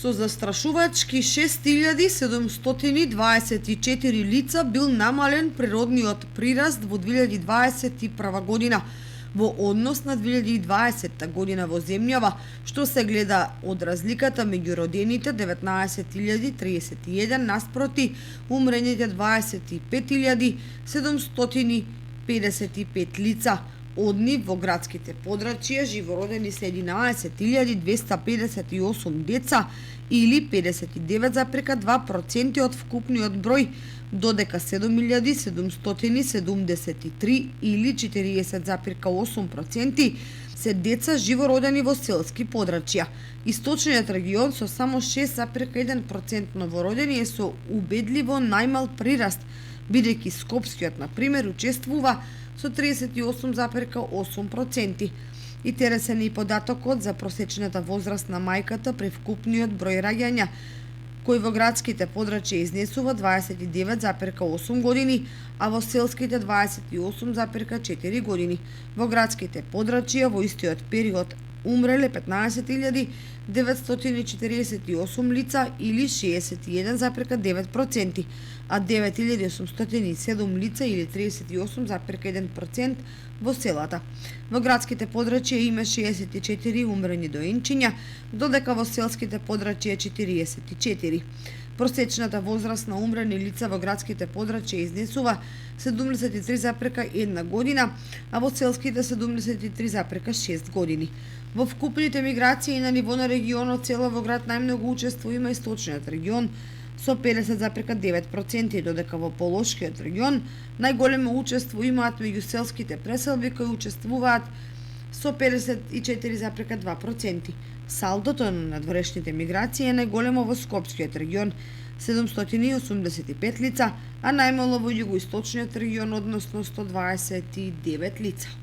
Со застрашувачки 6724 лица бил намален природниот прираст во 2021 година во однос на 2020 година во земјава, што се гледа од разликата меѓу родените 19.031 наспроти умрените 25.755 лица. Од нив во градските подрачја живородени се 11.258 деца или 59,2% од вкупниот број, додека 7.773 или 40,8% се деца живородени во селски подрачја. Источниот регион со само 6,1% новородени е со убедливо најмал прираст, бидејќи Скопскиот, на пример, учествува со 38,8%. Интересен е и податокот за просечната возраст на мајката при вкупниот број раѓања, кој во градските подрачја изнесува 29,8 години, а во селските 28,4 години. Во градските подрачја во истиот период умреле 15.948 лица или 61,9%, а 9.807 лица или 38,1% во селата. Во градските подрачја има 64 умрени доенчиња, додека во селските подрачја 44. Просечната возраст на умрени лица во градските подрачја изнесува 73,1 година, а во селските 73,6 години. Во вкупните миграции на ниво на регионот цело во град најмногу учествува има источниот регион со 50,9%, додека во Полошкиот регион најголемо учество имаат меѓу селските преселби кои учествуваат со 54,2%. Салдото на надворешните миграции е најголемо во Скопскиот регион 785 лица, а најмало во југоисточниот регион, односно 129 лица.